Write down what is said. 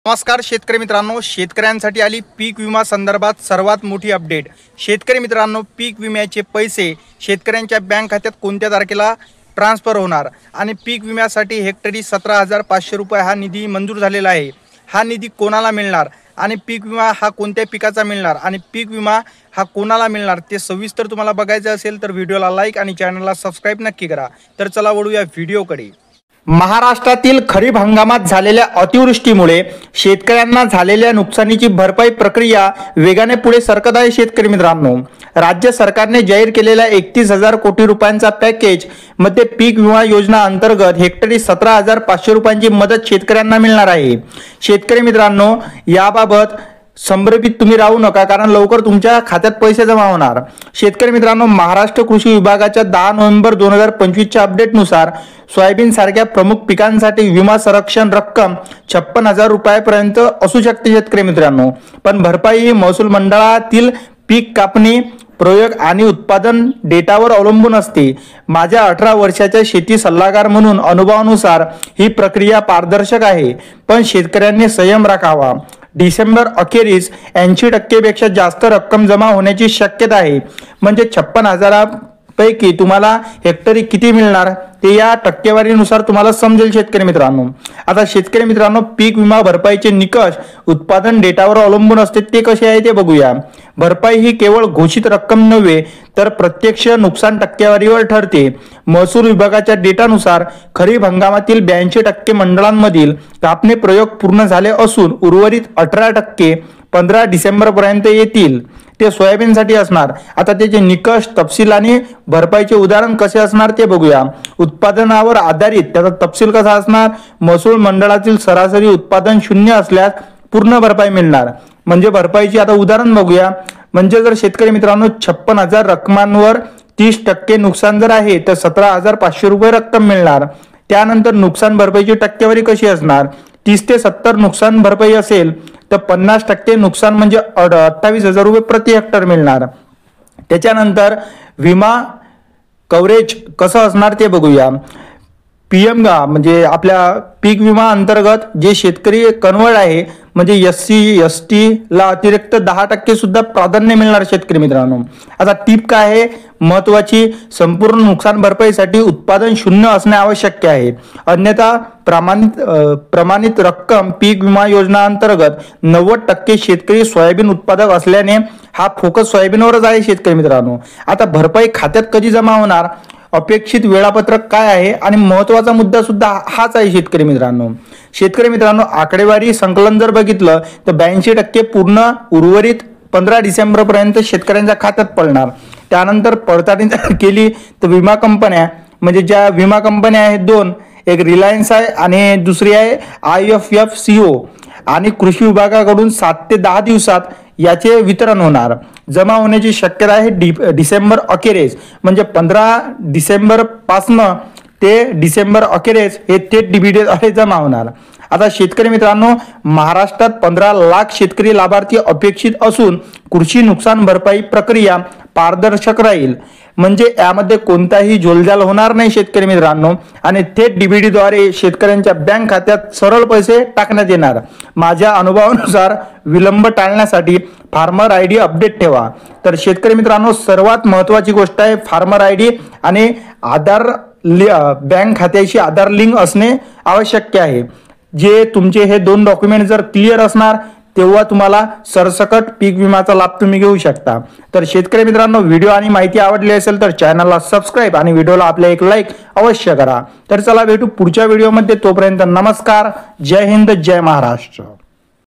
नमस्कार शेतकरी मित्रांनो, शेतकऱ्यांसाठी आली पीक विमा संदर्भात सर्वात मोठी अपडेट। शेतकरी मित्रांनो, पीक विम्याचे पैसे शेतकऱ्यांच्या बँक खात्यात कोणत्या तारखेला ट्रान्सफर होणार आणि पीक विम्यासाठी हेक्टरी 17,500 रुपये हा निधी मंजूर झालेला आहे। हा निधी कोणाला मिळणार आणि पीक विमा हा कोणत्या पिकाचा मिळणार आणि पीक विमा हा कोणाला मिळणार ते सविस्तर तुम्हाला बघायचं असेल तर व्हिडिओला लाईक आणि चॅनलला सबस्क्राइब नक्की करा। तर चला वळूया व्हिडिओकडे। महाराष्ट्रातील खरीप हंगामात झालेल्या अतिवृष्टीमुळे शेतकऱ्यांना झालेल्या नुकसानीची भरपाई प्रक्रिया वेगाने पुढे सरकत आहे। शेतकरी मित्रांनो, राज्य सरकारने जाहीर केलेल्या 31,000 कोटी रुपयांचा पॅकेज मध्ये पीक विमा योजना अंतर्गत हेक्टरी 17,500 रुपयांची मदत शेतकऱ्यांना मिळणार आहे। शेतकरी मित्रांनो, याबाबत संभ्रमित तुम्ही राहू नका, कारण लवकर तुमच्या खात्यात पैसे जमा होणार। शेतकरी मित्रांनो, महाराष्ट्र कृषी विभागाच्या 10 नोव्हेंबर 2025च्या अपडेटनुसार सोयाबीन सारख्या प्रमुख पिकांसाठी विमा संरक्षण रक्कम 56,000 रुपयांपर्यंत असू शकते। शेतकरी मित्रांनो, पण भरपाई ही महसूल मंडळातील पीक कापणी प्रयोग आणि उत्पादन डेटावर अवलंबून असते। माझ्या 18 वर्षाच्या शेती सल्लागार म्हणून अनुभवानुसार ही प्रक्रिया पारदर्शक आहे, पण शेतकऱ्यांनी संयम राखावा। डिसेंबर अखेरीस 80% पेक्षा जास्त रक्कम जमा होण्याची शक्यता आहे। म्हणजे 56,000 पैकी तुम्हाला हेक्टरी किती मिळणार ते या टक्केवारीनुसार तुम्हाला समजेल। शेतकरी मित्रांनो, आता शेतकरी मित्रांनो, पीक विमा भरपाईचे निकष उत्पादन डेटावर अवलंबून असते। ते कसे आहे ते बघूया। भरपाई ही केवळ घोषित रक्कम नव्हे तर प्रत्यक्ष नुकसान टक्केवारीवर ठरते। महसूल विभागाच्या डेटानुसार खरीप हंगामातील 82% मंडळांमधील कापणी प्रयोग पूर्ण झाले असून उर्वरित 18% 15 डिसेंबर पर्यंत येतील। ते सोयाबीनसाठी असणार। आता त्याचे निकष, तपशील आणि भरपाईचे उदाहरण कसे असणार ते बघूया। उत्पादनावर आधारित त्याचा तपशील कसा असणार। महसूल मंडळातील सरासरी उत्पादन 0 असल्यास पूर्ण भरपाई मिळणार। म्हणजे भरपाईचे आता उदाहरण बघूया। म्हणजे जर शेतकरी मित्रांनो 56,000 रकमांवर 30% नुकसान जर आहे तर 17,500 रुपये रक्कम मिळणार। त्यानंतर नुकसान भरपाईची टक्केवारी कशी असणार। 30 ते 70 नुकसान भरपाई असेल तर 50% नुकसान म्हणजे 28,000 रुपये प्रति हेक्टर मिळणार। त्याच्यानंतर विमा कव्हरेज कसं असणार ते बघूया। पीएम म्हणजे आपल्या पीक विमा अंतर्गत जे शेतकरी कन्वर्ट आहे म्हणजे SC ST ला अतिरिक्त 10% सुद्धा प्राधान्य मिळणार। शेतकरी मित्रांनो, आता टीप काय आहे महत्वाची, संपूर्ण नुकसान भरपाईसाठी उत्पादन 0 असणे आवश्यक आहे, अन्यथा प्रमाणित रक्कम पीक विमा योजना अंतर्गत 90% शेतकरी सोयाबीन उत्पादक असल्याने हा फोकस सोयाबीनवरच आहे। शेतकरी मित्रांनो, आता भरपाई खात्यात कधी जमा होणार, अपेक्षित वेळापत्रक काय आहे आणि महत्वाचा मुद्दा सुद्धा हाच आहे। शेतकरी मित्रांनो, आकडेवारी संकलन जर बघितलं तर 82% पूर्ण, उर्वरित 15 डिसेंबर पर्यंत शेतकऱ्यांच्या खात्यात पडणार। त्यानंतर पडताळणी केली तर विमा कंपन्या, म्हणजे ज्या विमा कंपन्या आहेत 2, एक रिलायन्स आहे आणि दुसरी आहे IFFCO, आणि कृषी विभागाकडून 7 ते 10 दिवसात याचे वितरण होणार। जमा होण्याची शक्यता आहे डिसेंबर अखेरीस, म्हणजे 15 डिसेंबर पासून ते डिसेंबर अखेरीस हे थेट डीबीटी जमा होणार। आता शेतकरी मित्रांनो, महाराष्ट्रात 15 लाख शेतकरी लाभार्थी अपेक्षित असून कृषी नुकसान भरपाई प्रक्रिया पारदर्शक राहील, म्हणजे यामध्ये कोणताही जोलजाल होणार नाही। शेतकरी मित्रांनो, आणि थेट डीबीटी द्वारे शेतकऱ्यांच्या बँक खात्यात सरळ पैसे टाकण्यात येणार। माझ्या अनुभवानुसार विलंब टाळण्यासाठी फार्मर ID अपडेट ठेवा। तर शेतकरी मित्रांनो, सर्वात महत्वाची गोष्ट आहे फार्मर ID आणि आधार, बँक खात्याशी आधार लिंक असणे आवश्यक आहे। जे तुमचे हे 2 डॉक्युमेंट जर क्लिअर असणार तेव्हा तुम्हाला सरसकट पीक विमाचा लाभ तुम्ही घेऊ शकता। तर शेतकरी मित्रांनो, व्हिडिओ आणि माहिती आवडली असेल तर चॅनलला सबस्क्राइब आणि व्हिडिओला आपल्या एक लाईक अवश्य करा। तर चला भेटू पुढच्या व्हिडिओमध्ये, तोपर्यंत नमस्कार, जय हिंद, जय महाराष्ट्र।